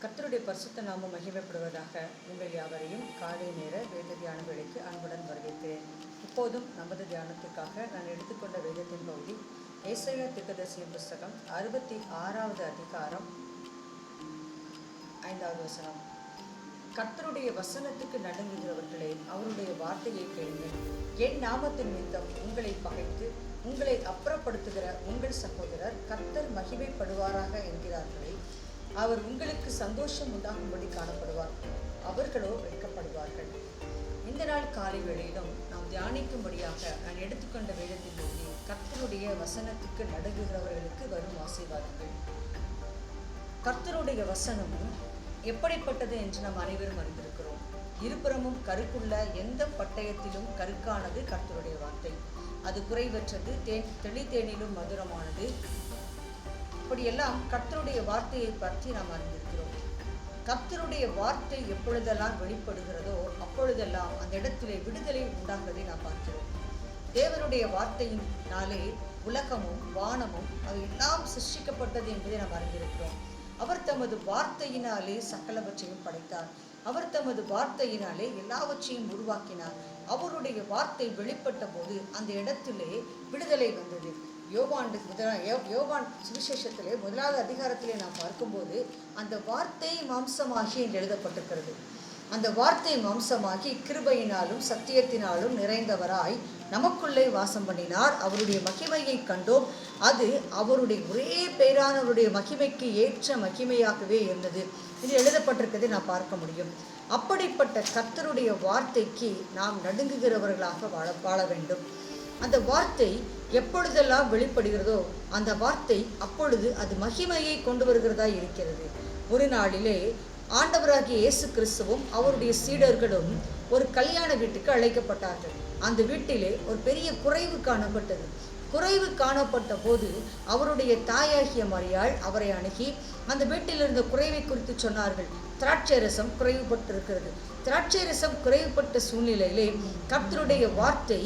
கர்த்தருடைய பரிசுத்த நாமம் மகிமைப்படுவதாக. உங்கள் யாவரையும் காலை நேர வேத தியான வேளைக்கு அன்புடன் வரவேற்கிறேன். இப்போதும் நமது தியானத்துக்காக நான் எடுத்துக்கொண்ட வேதத்தின் பகுதி ஏசாயா தீர்க்கதரிசியின் புஸ்தகம் 66வது அதிகாரம் 5வது வசனம். கர்த்தருடைய வசனத்துக்கு நடுங்குகிறவர்களே, அவருடைய வார்த்தையை கேளுங்கள். என் நாமத்தின் நிமித்தம் உங்களை பகைத்து உங்களை அப்புறப்படுத்துகிற உங்கள் சகோதரர் கர்த்தர் மகிமைப்படுவாராக என்கிறார்களே, அவர் உங்களுக்கு சந்தோஷம் உண்டாகும்படி காணப்படுவார், அவர்களோ வெட்கப்படுவார்கள். இந்த நாள் காலை வேளையிலும் நாம் தியானிக்கும்படியாக நான் எடுத்துக்கொண்ட வேதத்தின் பகுதி கர்த்தருடைய வசனத்துக்கு நடுங்குகிறவர்களுக்கு வரும் ஆசீர்வாதங்கள். கர்த்தருடைய வசனம் எப்படிப்பட்டது என்று நாம் அனைவரும் அறிந்திருக்கிறோம். இருபுறமும் கருக்குள்ள எந்த பட்டயத்திலும் கருக்கானது கர்த்தருடைய வார்த்தை. அது குறைவற்றது, தெளித்தேனிலும் மதுரமானது. இப்படியெல்லாம் கர்த்தருடைய வார்த்தையை பற்றி நாம் அறிந்திருக்கிறோம். கர்த்தருடைய வார்த்தை எப்பொழுதெல்லாம் வெளிப்படுகிறதோ அப்பொழுதெல்லாம் அந்த இடத்திலே விடுதலை உண்டாகுவதை நாம் பார்க்கிறோம். தேவனுடைய வார்த்தையினாலே உலகமும் வானமும் அவை எல்லாம் சிருஷ்டிக்கப்பட்டது என்பதை நாம் அறிந்திருக்கிறோம். அவர் தமது வார்த்தையினாலே சகலவற்றையும் படைத்தார். அவர் தமது வார்த்தையினாலே எல்லாவற்றையும் உருவாக்கினார். அவருடைய வார்த்தை வெளிப்பட்ட போது அந்த இடத்திலே விடுதலை வந்தது. யோவான் சுவிசேஷத்திலே 1வது அதிகாரத்திலே நாம் பார்க்கும்போது அந்த வார்த்தை மாம்சமாகி என்று எழுதப்பட்டிருக்கிறது. அந்த வார்த்தை மாம்சமாகி கிருபையினாலும் சத்தியத்தினாலும் நிறைந்தவராய் நமக்குள்ளே வாசம் பண்ணினார். அவருடைய மகிமையை கண்டோம். அது அவருடைய ஒரே பேரானவருடைய மகிமைக்கு ஏற்ற மகிமையாகவே இருந்தது இது எழுதப்பட்டிருக்கிறதை நான் பார்க்க முடியும். அப்படிப்பட்ட கர்த்தருடைய வார்த்தைக்கு நாம் நடுங்குகிறவர்களாக வாழ வேண்டும். அந்த வார்த்தை எப்பொழுதெல்லாம் வெளிப்படுகிறதோ அந்த வார்த்தை அப்பொழுது அது மகிமையை கொண்டு வருகிறதா இருக்கிறது. ஒரு நாளிலே ஆண்டவராகிய இயேசு கிறிஸ்துவும் அவருடைய சீடர்களும் ஒரு கல்யாண வீட்டுக்கு அழைக்கப்பட்டார்கள். அந்த வீட்டிலே ஒரு பெரிய குறைவு காணப்பட்டது. குறைவு காணப்பட்ட போது அவருடைய தாயாகிய மரியாள் அவரை அணுகி அந்த வீட்டில் இருந்த குறைவை குறித்து சொன்னார்கள். திராட்சை ரசம் குறைவுபட்டிருக்கிறது. திராட்சை ரசம் குறைவுபட்ட சூழ்நிலையிலே கர்த்தருடைய வார்த்தை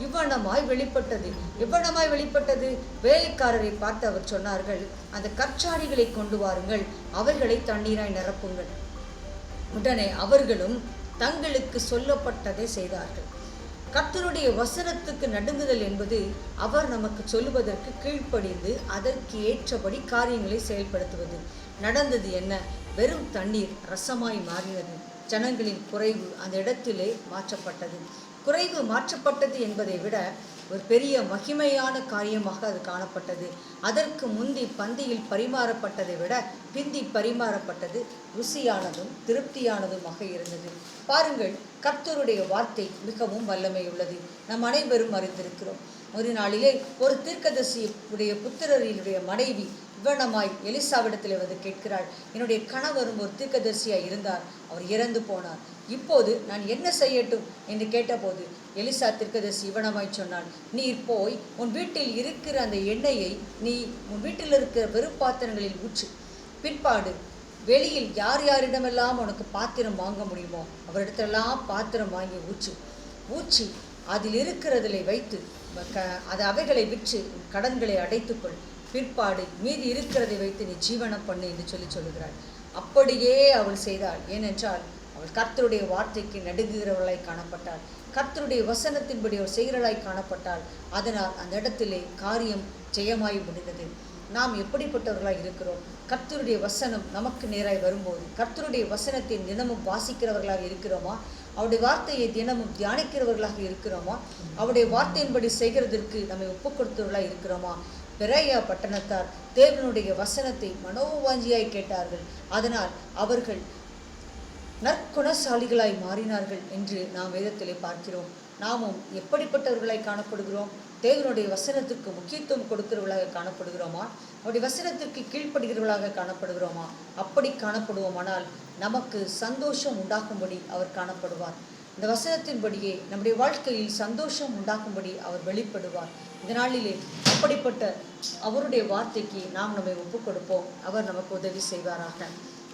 இவ்வனமாய் வெளிப்பட்டது. எவ்வனமாய் வெளிப்பட்டது? வேலைக்காரரை பார்த்து அவர் சொன்னார்கள், அந்த கற்சாடிகளை கொண்டு வாருங்கள், அவைகளை தண்ணீராய் நிரப்புங்கள். உடனே அவர்களும் தங்களுக்கு சொல்லப்பட்டதை செய்தார்கள். கர்த்தருடைய வசனத்துக்கு நடுங்குதல் என்பது அவர் நமக்கு சொல்லுவதற்கு கீழ்ப்படிந்து அதற்கு ஏற்றபடி காரியங்களை செயல்படுத்துவது. நடந்தது என்ன? வெறும் தண்ணீர் ரசமாய் மாறினது. ஜனங்களின் குறைவு அந்த இடத்திலே மாற்றப்பட்டது. குறைவு மாற்றப்பட்டது என்பதை விட ஒரு பெரிய மகிமையான காரியமாக அது காணப்பட்டது. அதற்கு முந்தி பந்தியில் பரிமாறப்பட்டதை விட பிந்தி பரிமாறப்பட்டது ருசியானதும் திருப்தியானதுமாக இருந்தது. பாருங்கள், கர்த்தருடைய வார்த்தை மிகவும் வல்லமை உள்ளது. நம் அனைவரும் அறிந்திருக்கிறோம். ஒரு நாளிலே ஒரு தீர்க்கதரிசியுடைய புத்திரரினுடைய மனைவி இவ்வனமாய் எலிசாவிடத்தில் வந்து கேட்கிறாள், என்னுடைய கணவரும் ஒரு தீர்க்கதரிசியாய் இருந்தார், அவர் இறந்து போனார், இப்போது நான் என்ன செய்யட்டும் என்று கேட்டபோது எலிசா தீர்க்கதரிசி இவ்வனமாய் சொன்னான், நீர் போய் உன் வீட்டில் இருக்கிற அந்த எண்ணெயை நீ உன் வீட்டில் இருக்கிற வெறுப்பாத்திரங்களில் ஊற்று. பிற்பாடு வெளியில் யார் யாரிடமெல்லாம் உனக்கு பாத்திரம் வாங்க முடியுமோ அவரிடத்தெல்லாம் பாத்திரம் வாங்கி ஊற்றி அதில் இருக்கிறதில் வைத்து அது அவைகளை விற்று கடன்களை அடைத்துக்கொள். பிற்பாடு மீதி இருக்கிறதை வைத்து நீ ஜீவனம் பண்ணு என்று சொல்லுகிறாள். அப்படியே அவள் செய்தாள். ஏனென்றால் அவள் கர்த்தருடைய வார்த்தைக்கு நடுங்குகிறவளாய் காணப்பட்டாள். கர்த்தருடைய வசனத்தின்படி அவள் செய்கிறவளாய் காணப்பட்டாள். அதனால் அந்த இடத்திலே காரியம் ஜெயமாய் முடிந்தது. நாம் எப்படிப்பட்டவர்களாக இருக்கிறோம்? கர்த்தருடைய வசனம் நமக்கு நேராய் வரும்போது கர்த்தருடைய வசனத்தை தினமும் வாசிக்கிறவர்களாக இருக்கிறோமா? அவருடைய வார்த்தையை தினமும் தியானிக்கிறவர்களாக இருக்கிறோமா? அவருடைய வார்த்தையின்படி செய்கிறதற்கு நம்மை ஒப்புக் கொடுத்தவர்களாக இருக்கிறோமா? பெரேயா பட்டணத்தார் தேவனுடைய வசனத்தை மனோவாஞ்சியாய் கேட்டார்கள். அதனால் அவர்கள் நற்குணசாலிகளாய் மாறினார்கள் என்று நாம் வேதத்திலே பார்க்கிறோம். நாமும் எப்படிப்பட்டவர்களாய் காணப்படுகிறோம்? தேவனுடைய வசனத்திற்கு முக்கியத்துவம் கொடுக்கிறவர்களாக காணப்படுகிறோமா? அவருடைய வசனத்திற்கு கீழ்ப்படுகிறவர்களாக காணப்படுகிறோமா? அப்படி காணப்படுவோமானால் நமக்கு சந்தோஷம் உண்டாக்கும்படி அவர் காணப்படுவார். இந்த வசனத்தின்படியே நம்முடைய வாழ்க்கையில் சந்தோஷம் உண்டாக்கும்படி அவர் வெளிப்படுவார். இந்த நாளிலே அப்படிப்பட்ட அவருடைய வார்த்தைக்கு நாம் நம்மை ஒப்புக் கொடுப்போம். அவர் நமக்கு உதவி செய்வாராக.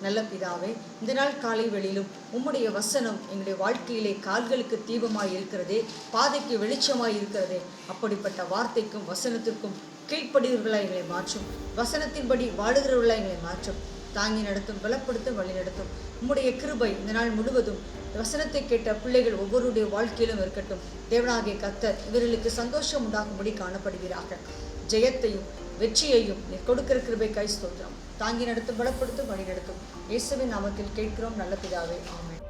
நல்ல பிதாவே, இந்த நாள் காலை வெளியிலும் உம்முடைய வசனம் எங்களுடைய வாழ்க்கையிலே கால்களுக்கு தீபமாய் இருக்கிறதே, பாதைக்கு வெளிச்சமாய் இருக்கிறதே, அப்படிப்பட்ட வார்த்தைக்கும் வசனத்திற்கும் கீழ்ப்படுகிறவர்களாக எங்களை மாற்றும். வசனத்தின்படி வாழுகிறவர்களாக எங்களை மாற்றும். தாங்கி நடத்தும், பலப்படுத்தும், வழி நடத்தும். உம்முடைய கிருபை இந்த நாள் முழுவதும் வசனத்தை கேட்ட பிள்ளைகள் ஒவ்வொருடைய வாழ்க்கையிலும் இருக்கட்டும். தேவனாகிய கர்த்தர் இவர்களுக்கு சந்தோஷம் உண்டாகும்படி காணப்படுவீராக. ஜெயத்தையும் வெற்றியையும் நீர் கொடுக்கிற கிருபை கை ஸ்தோத்திரம். தாங்கி நடத்தும், பலப்படுத்தும், வழி நடத்தும். இயேசுவின் நாமத்தில் கேட்கிறோம் நல்ல பிதாவே, ஆமென்.